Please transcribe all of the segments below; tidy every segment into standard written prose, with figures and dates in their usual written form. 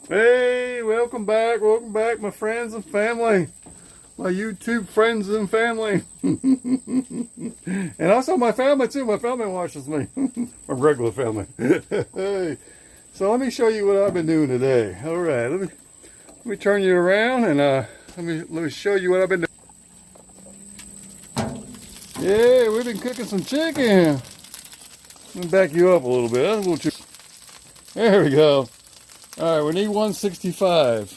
Hey, welcome back, my friends and family, my YouTube friends and family, and also my family too. My family watches me, my regular family. Hey, so let me show you what I've been doing today. All right, let me turn you around and let me show you what I've been doing. Yeah, we've been cooking some chicken. Let me back you up a little bit. That's a little too. There we go. All right, we need 165.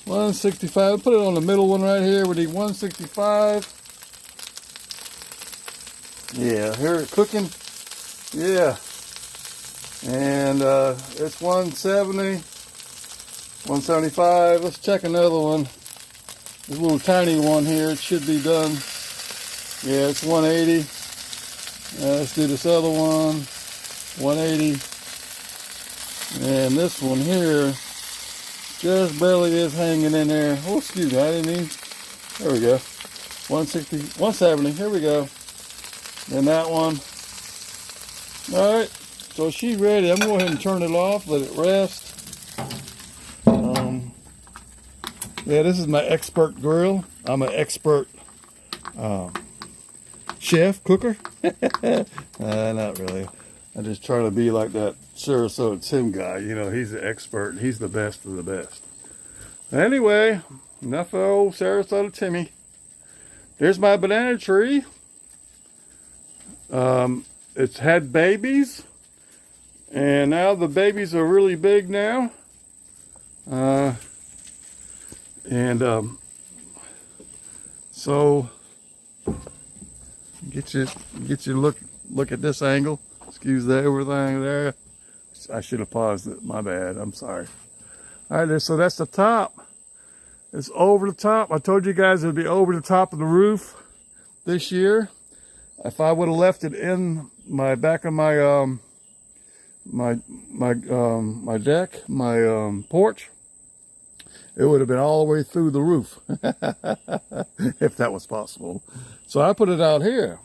165. Put it on the middle one right here. We need 165. Yeah, here it's cooking. Yeah. And it's 170. 175. Let's check another one. This little tiny one here. It should be done. Yeah, it's 180. Let's do this other one. 180. And this one here just barely is hanging in there. Oh, excuse me, I didn't even. There we go. 160, 170. Here we go. And that one. All right. So she's ready. I'm going to go ahead and turn it off. Let it rest. Yeah, this is my expert grill. I'm an expert chef, cooker. Not really. I just try to be like that Sarasota Tim guy. You know, he's the expert. He's the best of the best. Anyway, enough of old Sarasota Timmy. There's my banana tree. It's had babies. And now the babies are really big now. So get you look at this angle. Excuse the everything there. I should have paused it. My bad. I'm sorry. All right, so that's the top. It's over the top. I told you guys it would be over the top of the roof this year. If I would have left it in my back of my my deck, my porch, it would have been all the way through the roof, if that was possible. So I put it out here.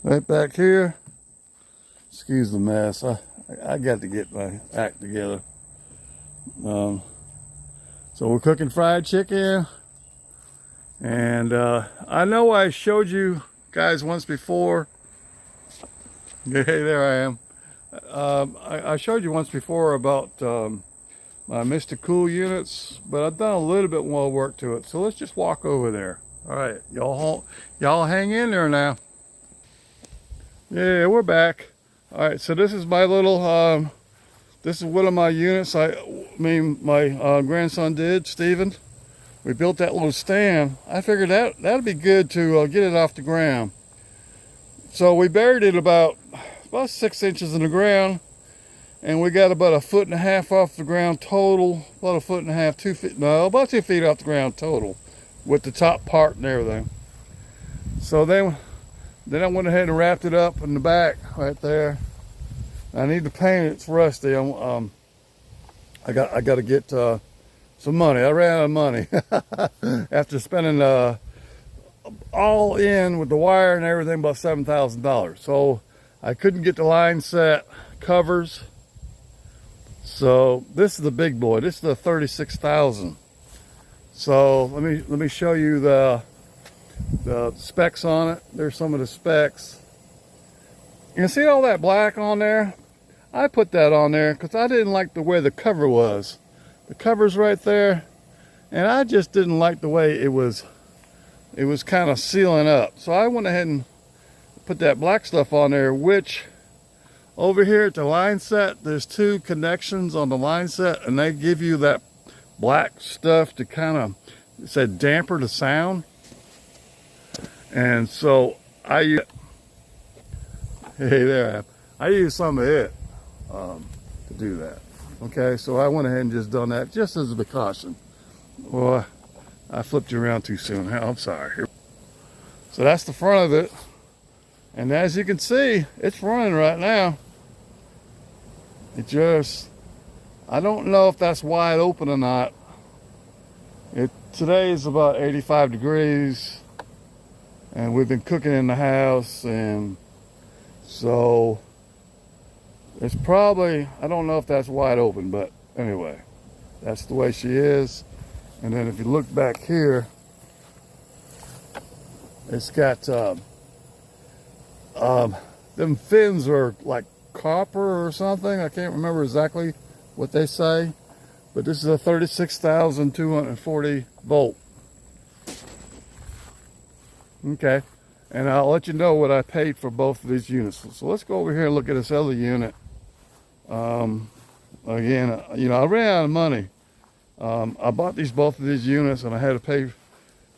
Right back here. Excuse the mess. I got to get my act together. So we're cooking fried chicken. And I know I showed you guys once before. Hey, there I am. I showed you once before about my Mr. Cool units, but I've done a little bit more work to it. So let's just walk over there. All right, y'all hang in there now. Yeah, we're back. All right, so this is my little, this is one of my units. My grandson did, Steven. We built that little stand. I figured that'd be good to get it off the ground. So we buried it about 6 inches in the ground, and we got about 1.5 feet off the ground total. About 1.5 feet, 2 feet, no, about 2 feet off the ground total, with the top part and everything. So then I went ahead and wrapped it up in the back right there. I need to paint it. It's rusty. I got to get some money. I ran out of money after spending all in with the wire and everything about $7,000. So I couldn't get the line set covers. So this is the big boy. This is the 36,000. So let me show you the specs on it. There's some of the specs. You see all that black on there? I put that on there because I didn't like the way the cover was. The cover's right there, and I just didn't like the way it was kind of sealing up. So I went ahead and put that black stuff on there, which over here at the line set, there's 2 connections on the line set, and they give you that black stuff to kind of, it said, damper the sound. And so hey there, I used some of it to do that. Okay, so I went ahead and just done that just as a precaution. Well, I flipped you around too soon. I'm sorry. So that's the front of it. And as you can see, it's running right now. It just, I don't know if that's wide open or not. Today is about 85 degrees. And we've been cooking in the house, and so It's probably, I don't know if that's wide open, but anyway, that's the way she is. And then if you look back here, it's got them fins are like copper or something. I can't remember exactly what they say, but this is a 36,240 volt. Okay, and I'll let you know what I paid for both of these units. So let's go over here and look at this other unit. Again, you know, I ran out of money. I bought both of these units, and I had to pay,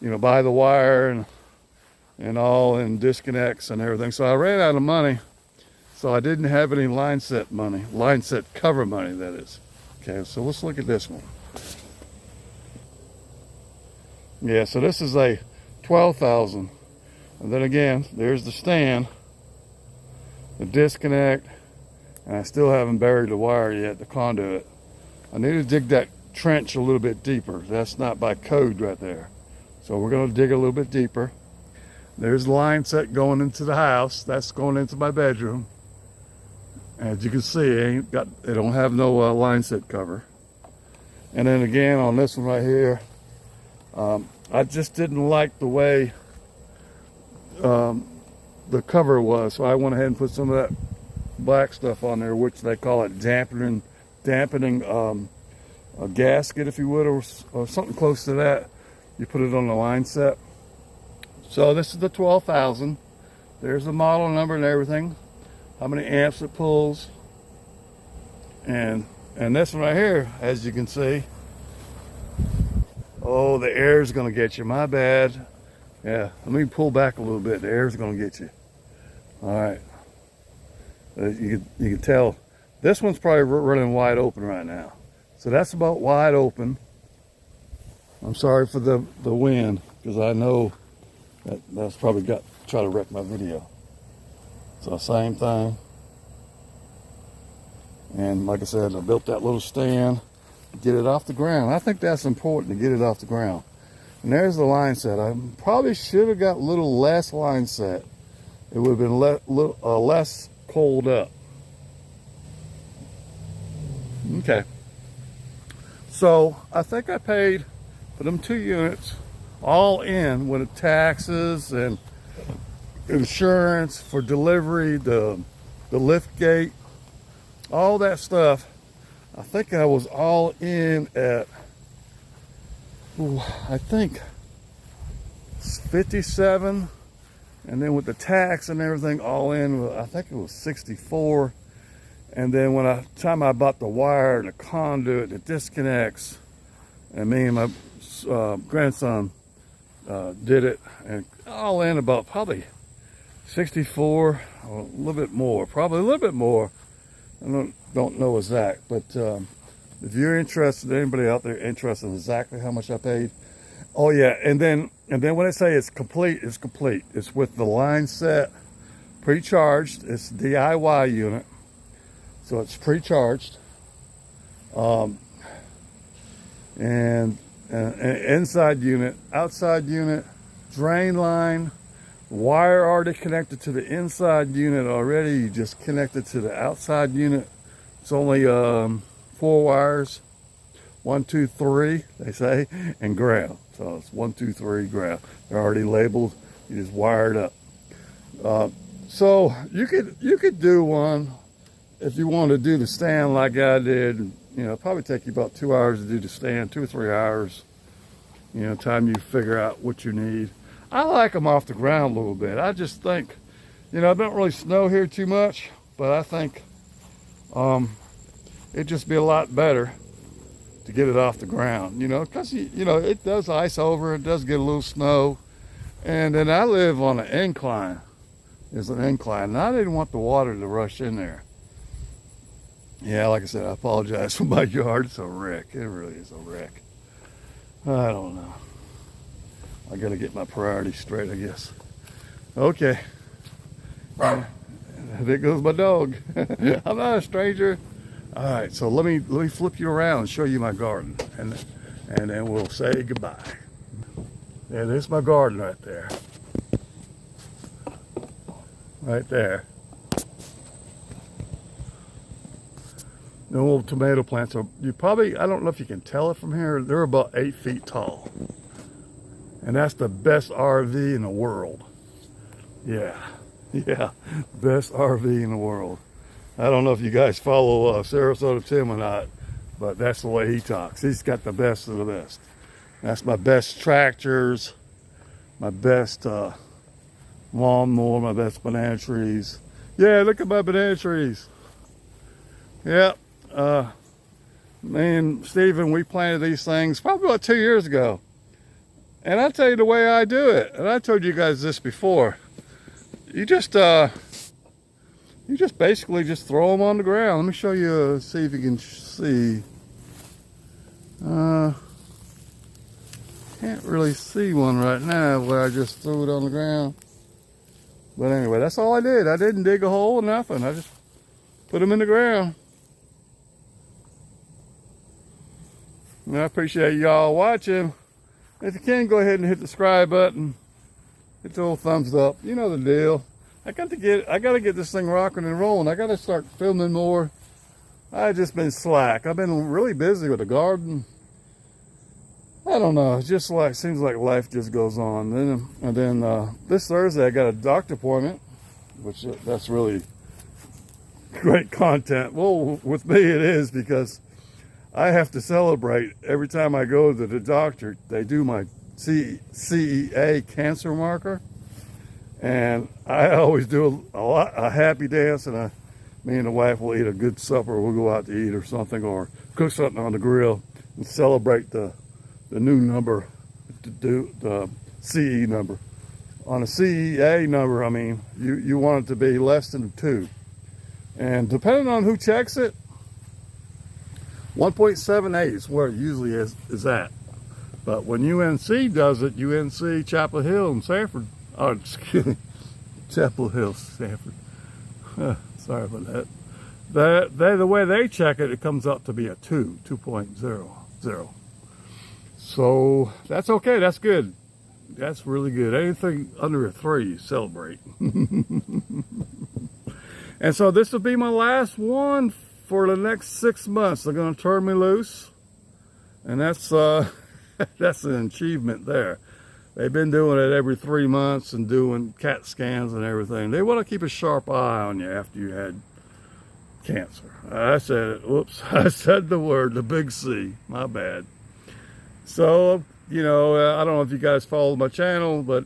you know, buy the wire and all, and disconnects and everything. So I ran out of money. So I didn't have any line set money, line set cover money, that is. Okay, so let's look at this one. Yeah, so this is a 12,000. And then again, there's the stand, the disconnect, and I still haven't buried the wire yet, the conduit. I need to dig that trench a little bit deeper. That's not by code right there. So we're going to dig a little bit deeper. There's the line set going into the house. That's going into my bedroom. As you can see, it don't have no line set cover. And then again on this one right here, I just didn't like the way the cover was, so I went ahead and put some of that black stuff on there, which they call it dampening a gasket, if you would, or something close to that. You put it on the line set. So this is the 12,000. There's the model number and everything, how many amps it pulls, and this one right here, as you can see. Oh, the air is going to get you. My bad. Yeah, let me pull back a little bit. The air is going to get you. All right. You can tell this one's probably running wide open right now. So that's about wide open. I'm sorry for the wind, because I know that's probably try to wreck my video. So same thing. And like I said, I built that little stand to get it off the ground. I think that's important, to get it off the ground. And there's the line set. I probably should have got a little less line set. It would have been less coiled up. Okay. So I think I paid for them 2 units, all in with the taxes and insurance for delivery, the lift gate, all that stuff. I think I was all in at, I think 57, and then with the tax and everything all in, I think it was 64. And then when time I bought the wire and the conduit, the disconnects, and me and my grandson did it, and all in about probably 64, or a little bit more, probably a little bit more. I don't know exact, but if you're interested, anybody out there interested in exactly how much I paid, oh yeah, and then when I say it's complete, it's complete. It's with the line set, pre-charged. It's DIY unit, so it's pre-charged, and inside unit, outside unit, drain line, wire already connected to the inside unit already. You just connect it to the outside unit. It's only 4 wires, 1, 2, 3, they say, and ground. So it's 1, 2, 3 ground. They're already labeled. You just wire it up. So you could do one if you want to do the stand like I did. You know, it'll probably take you about 2 hours to do the stand, 2 or 3 hours. You know, time you figure out what you need. I like them off the ground a little bit. I just think, you know, it don't really snow here too much, but I think it'd just be a lot better to get it off the ground, you know, because, you know, it does ice over, it does get a little snow. And then I live on an incline. There's an incline, and I didn't want the water to rush in there. Yeah, like I said, I apologize for my yard. It's a wreck. It really is a wreck. I don't know. I gotta get my priorities straight, I guess. Okay. There goes my dog. I'm not a stranger. All right, so let me flip you around and show you my garden, and then we'll say goodbye. Yeah, there's my garden right there. Right there. The little tomato plants are, you probably, I don't know if you can tell it from here, they're about 8 feet tall. And that's the best RV in the world. Yeah, best RV in the world. I don't know if you guys follow Sarasota Tim or not, but that's the way he talks. He's got the best of the best. That's my best tractors, my best lawnmower, my best banana trees. Yeah, look at my banana trees. Yeah, me and Stephen, we planted these things probably about 2 years ago. And I'll tell you the way I do it. And I told you guys this before. You just basically just throw them on the ground. Let me show you, see if you can see. Can't really see one right now where I just threw it on the ground. But anyway, that's all I did. I didn't dig a hole or nothing. I just put them in the ground. And I appreciate y'all watching. If you can, go ahead and hit the subscribe button. Hit the little thumbs up. You know the deal. I got to get this thing rocking and rolling. I got to start filming more. I've just been slack. I've been really busy with the garden. I don't know. It's just like, seems like life just goes on. And then this Thursday I got a doctor appointment, which that's really great content. Well, with me it is, because I have to celebrate every time I go to the doctor. They do my CEA cancer marker, and I always do a happy dance, and me and the wife will eat a good supper. We'll go out to eat or something, or cook something on the grill and celebrate the new number, the CE number. On a CEA number, I mean, you want it to be less than 2. And depending on who checks it, 1.78 is where it usually is at. But when UNC does it, UNC, Chapel Hill, and Sanford, oh, excuse me, Chapel Hill, Sanford. Sorry about that. The way they check it, it comes up to be a 2.00. So that's okay, that's good. That's really good. Anything under a 3, celebrate. And so this will be my last one for the next 6 months. They're going to turn me loose, and that's that's an achievement there. They've been doing it every 3 months and doing CAT scans and everything. They want to keep a sharp eye on you after you had cancer. I said it. Whoops. I said the word, the big C. My bad. So, you know, I don't know if you guys follow my channel, but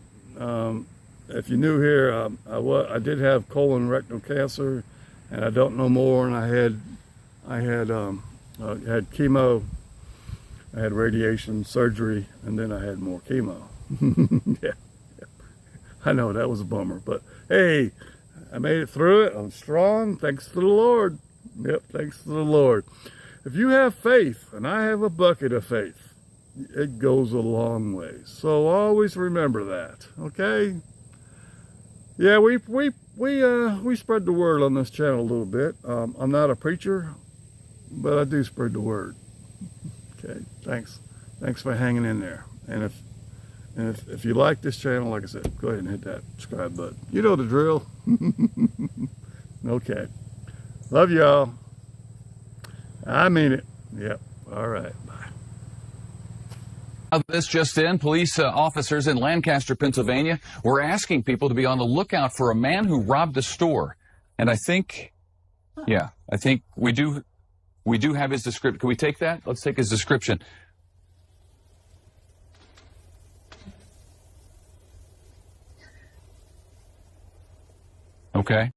if you're new here, I did have colon rectal cancer, and I don't know more. And I had chemo, I had radiation, surgery, and then I had more chemo. Yeah, I know that was a bummer, but hey, I made it through it. I'm strong, thanks to the Lord. Yep, thanks to the Lord. If you have faith, and I have a bucket of faith, it goes a long way. So always remember that, okay? Yeah, we spread the word on this channel a little bit. I'm not a preacher, but I do spread the word. Okay, thanks for hanging in there. And if you like this channel, like I said, go ahead and hit that subscribe button. You know the drill. Okay, love y'all. I mean it. Yep. All right. This just in, police officers in Lancaster, Pennsylvania were asking people to be on the lookout for a man who robbed a store. And I think we do have his description. Can we take that? Let's take his description. Okay.